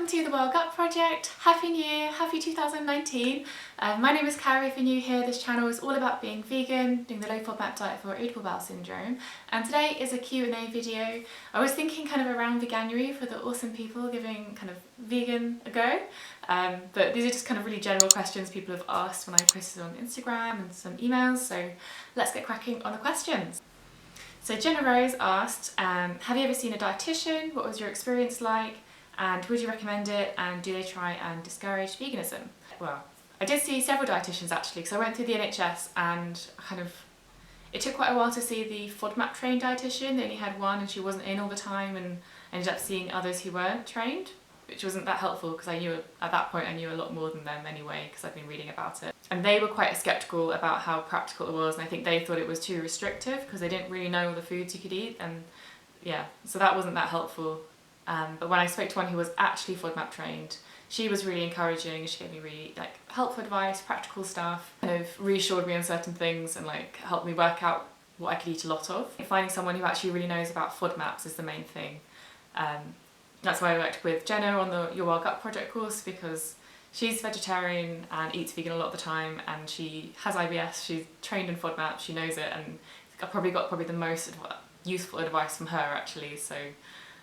to the World Gut Project. Happy New Year, happy 2019. My name is Carrie. If you're new here, this channel is all about being vegan, doing the low FODMAP diet for irritable bowel syndrome, and today is a Q&A video. I was thinking kind of around Veganuary for the awesome people giving kind of vegan a go, but these are just kind of really general questions people have asked when I posted on Instagram and some emails, so let's get cracking on the questions. So Jenna Rose asked, have you ever seen a dietitian? What was your experience like? And would you recommend it? And do they try and discourage veganism? Well, I did see several dietitians actually, because I went through the NHS and it took quite a while to see the FODMAP trained dietitian. They only had one and she wasn't in all the time, and I ended up seeing others who weren't trained, which wasn't that helpful because I knew at that point I knew a lot more than them anyway because I'd been reading about it. And they were quite sceptical about how practical it was, and I think they thought it was too restrictive because they didn't really know all the foods you could eat, and yeah, so that wasn't that helpful. But when I spoke to one who was actually FODMAP trained, she was really encouraging. She gave me really helpful advice, practical stuff, kind of reassured me on certain things and helped me work out what I could eat a lot of. Finding someone who actually really knows about FODMAPs is the main thing. That's why I worked with Jenna on the Your World Gut Project course, because she's vegetarian and eats vegan a lot of the time, and she has IBS, she's trained in FODMAP, she knows it, and I probably got the most useful advice from her actually, so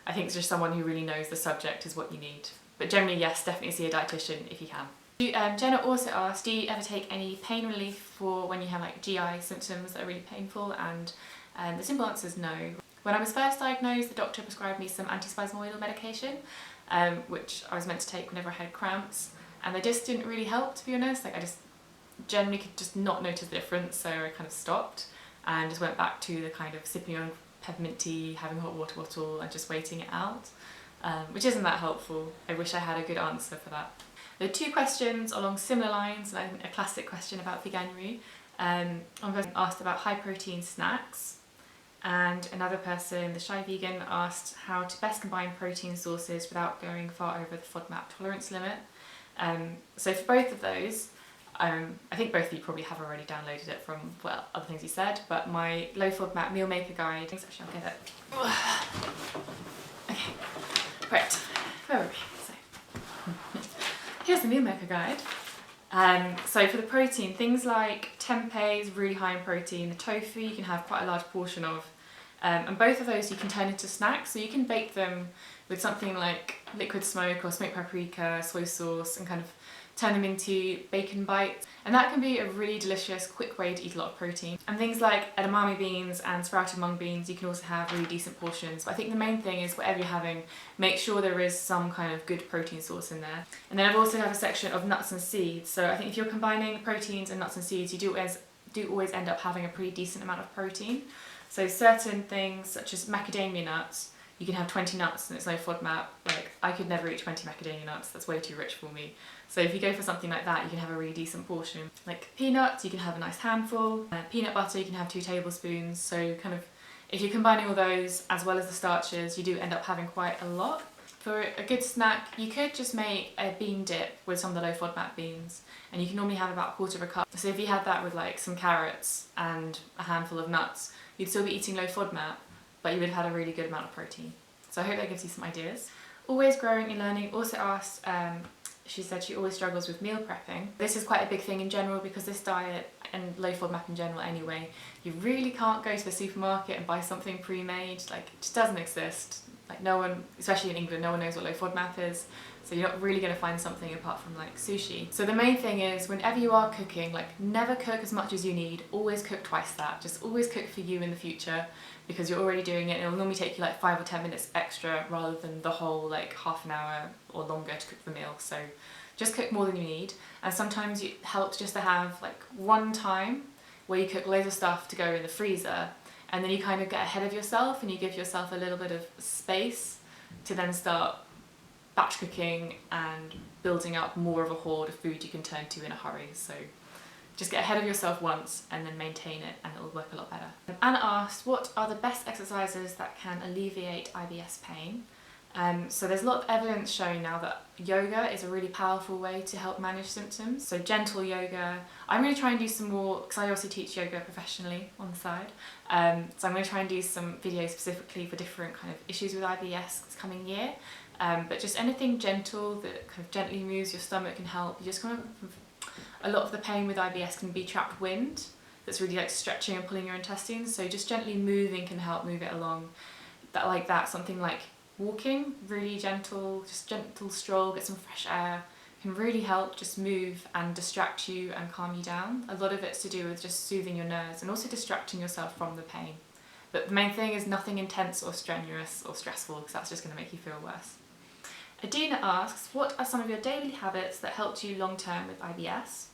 I think it's just someone who really knows the subject is what you need. But generally, yes, definitely see a dietitian if you can. Jenna also asked, do you ever take any pain relief for when you have GI symptoms that are really painful? And the simple answer is no. When I was first diagnosed, the doctor prescribed me some antispasmodial medication, which I was meant to take whenever I had cramps, and they just didn't really help, to be honest. I just generally could just not notice the difference, so I kind of stopped and just went back to the kind of sipping on peppermint tea, having a hot water bottle and just waiting it out, which isn't that helpful. I wish I had a good answer for that. There are two questions along similar lines, and I think a classic question about Veganuary. One person asked about high protein snacks, and another person, the shy vegan, asked how to best combine protein sources without going far over the FODMAP tolerance limit. So for both of those, I think both of you probably have already downloaded it from, well, other things you said, but my low FODMAP meal maker guide, actually I'll get it. Okay, right, where were we? So, here's the meal maker guide. So for the protein, things like tempeh is really high in protein, the tofu you can have quite a large portion of, and both of those you can turn into snacks, so you can bake them with something like liquid smoke or smoked paprika, soy sauce, and kind of turn them into bacon bites, and that can be a really delicious, quick way to eat a lot of protein. And things like edamame beans and sprouted mung beans, you can also have really decent portions, but I think the main thing is whatever you're having, make sure there is some kind of good protein source in there. And then I've also have a section of nuts and seeds, so I think if you're combining proteins and nuts and seeds, you do always end up having a pretty decent amount of protein. So certain things such as macadamia nuts, you can have 20 nuts and it's no FODMAP. I could never eat 20 macadamia nuts, that's way too rich for me. So if you go for something like that, you can have a really decent portion. Like peanuts, you can have a nice handful. Peanut butter, you can have 2 tablespoons. So kind of, if you're combining all those as well as the starches, you do end up having quite a lot. For a good snack, you could just make a bean dip with some of the low FODMAP beans, and you can normally have about 1/4 cup. So if you had that with some carrots and a handful of nuts, you'd still be eating low FODMAP, but you would have had a really good amount of protein. So I hope that gives you some ideas. Always Growing and Learning also asked, she said she always struggles with meal prepping. This is quite a big thing in general because this diet, and low FODMAP in general anyway, you really can't go to the supermarket and buy something pre-made. It just doesn't exist. No one, especially in England, no one knows what low FODMAP is, so you're not really going to find something apart from sushi. So the main thing is, whenever you are cooking, never cook as much as you need, always cook twice that. Just always cook for you in the future, because you're already doing it, and it'll normally take you 5 or 10 minutes extra rather than the whole half an hour or longer to cook the meal. So just cook more than you need, and sometimes it helps just to have one time where you cook loads of stuff to go in the freezer, and then you kind of get ahead of yourself and you give yourself a little bit of space to then start batch cooking and building up more of a hoard of food you can turn to in a hurry. So just get ahead of yourself once and then maintain it, and it'll work a lot better. Anna asked, what are the best exercises that can alleviate IBS pain? So there's a lot of evidence showing now that yoga is a really powerful way to help manage symptoms. So gentle yoga. I'm going to try and do some more, because I also teach yoga professionally on the side. So I'm going to try and do some videos specifically for different kind of issues with IBS this coming year. But just anything gentle that kind of gently moves your stomach can help. You just kind of, a lot of the pain with IBS can be trapped wind that's really like stretching and pulling your intestines, so just gently moving can help move it along. That, something like walking, really gentle, just gentle stroll, get some fresh air, can really help just move and distract you and calm you down. A lot of it's to do with just soothing your nerves and also distracting yourself from the pain. But the main thing is nothing intense or strenuous or stressful, because that's just going to make you feel worse. Adina asks, what are some of your daily habits that helped you long term with IBS?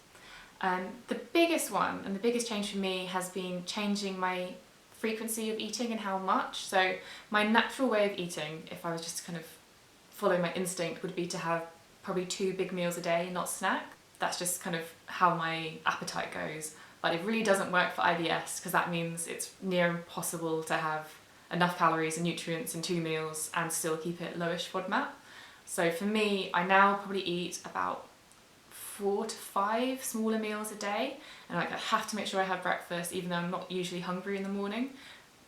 The biggest one and the biggest change for me has been changing my frequency of eating and how much. So my natural way of eating, if I was just kind of following my instinct, would be to have probably 2 big meals a day, not snack. That's just kind of how my appetite goes. But it really doesn't work for IBS, because that means it's near impossible to have enough calories and nutrients in 2 meals and still keep it lowish FODMAP. So for me, I now probably eat about 4 to 5 smaller meals a day, and I have to make sure I have breakfast even though I'm not usually hungry in the morning.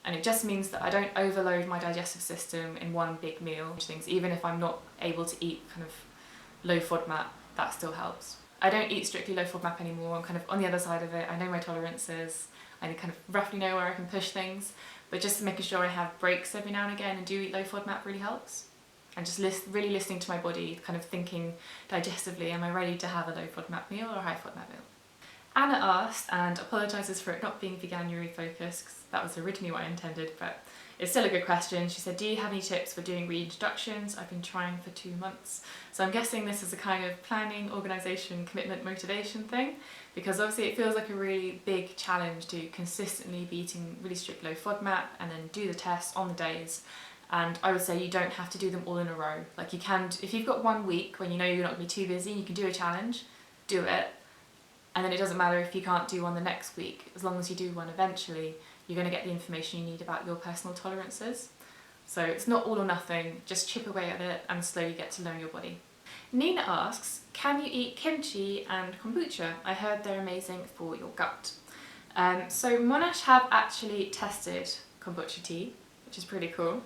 And it just means that I don't overload my digestive system in one big meal. Even if I'm not able to eat kind of low FODMAP, that still helps. I don't eat strictly low FODMAP anymore. I'm kind of on the other side of it. I know my tolerances. I kind of roughly know where I can push things, but just making sure I have breaks every now and again and do eat low FODMAP really helps. And just really listening to my body, kind of thinking digestively, am I ready to have a low FODMAP meal or a high FODMAP meal? Anna asked, and apologises for it not being Veganuary focused, because that was originally what I intended, but it's still a good question. She said, do you have any tips for doing reintroductions? I've been trying for 2 months. So I'm guessing this is a kind of planning, organisation, commitment, motivation thing, because obviously it feels like a really big challenge to consistently be eating really strict low FODMAP and then do the test on the days. And I would say you don't have to do them all in a row. Like you can, if you've got 1 week when you know you're not going to be too busy, you can do a challenge, do it. And then it doesn't matter if you can't do one the next week. As long as you do one eventually, you're going to get the information you need about your personal tolerances. So it's not all or nothing, just chip away at it and slowly get to know your body. Nina asks, can you eat kimchi and kombucha? I heard they're amazing for your gut. So Monash have actually tested kombucha tea, which is pretty cool.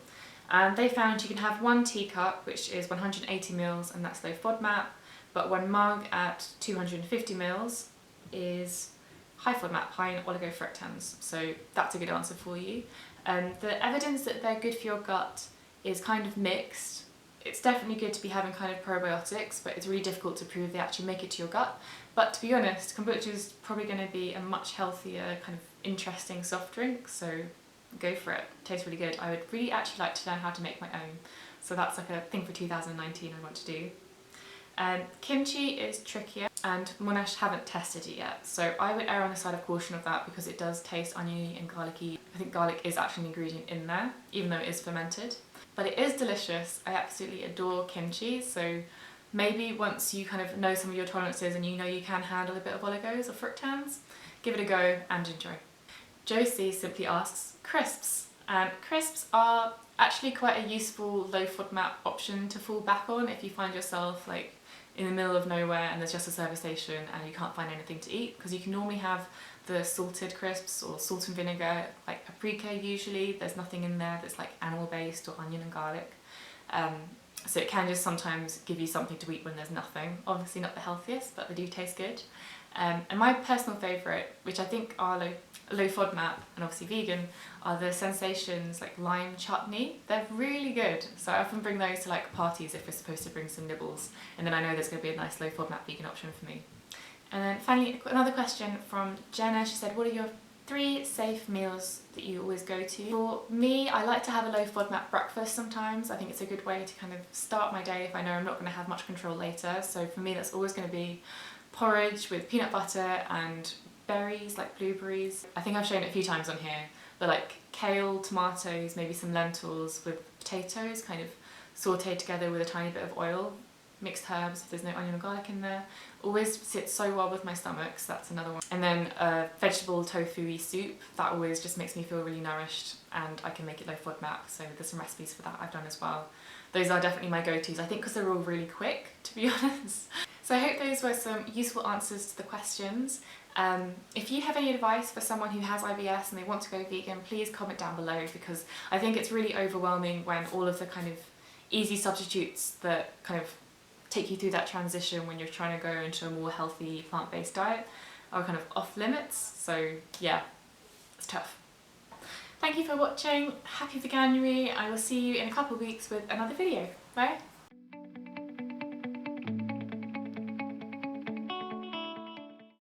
And they found you can have 1 teacup, which is 180 ml, and that's low FODMAP, but 1 mug at 250 ml is high FODMAP, high in oligofructans. So that's a good answer for you. The evidence that they're good for your gut is kind of mixed. It's definitely good to be having kind of probiotics, but it's really difficult to prove they actually make it to your gut. But to be honest, kombucha is probably going to be a much healthier, kind of interesting soft drink, so go for it. It tastes really good. I would really actually like to learn how to make my own. So that's like a thing for 2019 I want to do. Kimchi is trickier, and Monash haven't tested it yet, so I would err on the side of caution of that because it does taste oniony and garlicky. I think garlic is actually an ingredient in there, even though it is fermented. But it is delicious. I absolutely adore kimchi, so maybe once you kind of know some of your tolerances and you know you can handle a bit of oligos or fructans, give it a go and enjoy. Josie simply asks, crisps. And crisps are actually quite a useful low FODMAP option to fall back on if you find yourself like in the middle of nowhere and there's just a service station and you can't find anything to eat, because you can normally have the salted crisps or salt and vinegar, like paprika usually. There's nothing in there that's like animal based or onion and garlic. So it can just sometimes give you something to eat when there's nothing. Obviously not the healthiest, but they do taste good. And my personal favourite, which I think are low FODMAP and obviously vegan, are the Sensations like lime chutney. They're really good, so I often bring those to like parties if we're supposed to bring some nibbles, and then I know there's going to be a nice low FODMAP vegan option for me. And then finally, another question from Jenna. She said, what are your 3 safe meals that you always go to? For me, I like to have a low FODMAP breakfast sometimes. I think it's a good way to kind of start my day if I know I'm not going to have much control later. So for me, that's always going to be porridge with peanut butter and berries like blueberries. I think I've shown it a few times on here, but like kale, tomatoes, maybe some lentils with potatoes kind of sauteed together with a tiny bit of oil, mixed herbs if there's no onion or garlic in there. Always sits so well with my stomach, so that's another one. And then a vegetable tofu-y soup, that always just makes me feel really nourished, and I can make it low FODMAP, so there's some recipes for that I've done as well. Those are definitely my go-tos, I think, because they're all really quick, to be honest. So I hope those were some useful answers to the questions. If you have any advice for someone who has IBS and they want to go vegan, please comment down below, because I think it's really overwhelming when all of the kind of easy substitutes that kind of take you through that transition when you're trying to go into a more healthy plant-based diet are kind of off limits. So yeah, it's tough. Thank you for watching. Happy Veganuary. I will see you in a couple of weeks with another video. Bye.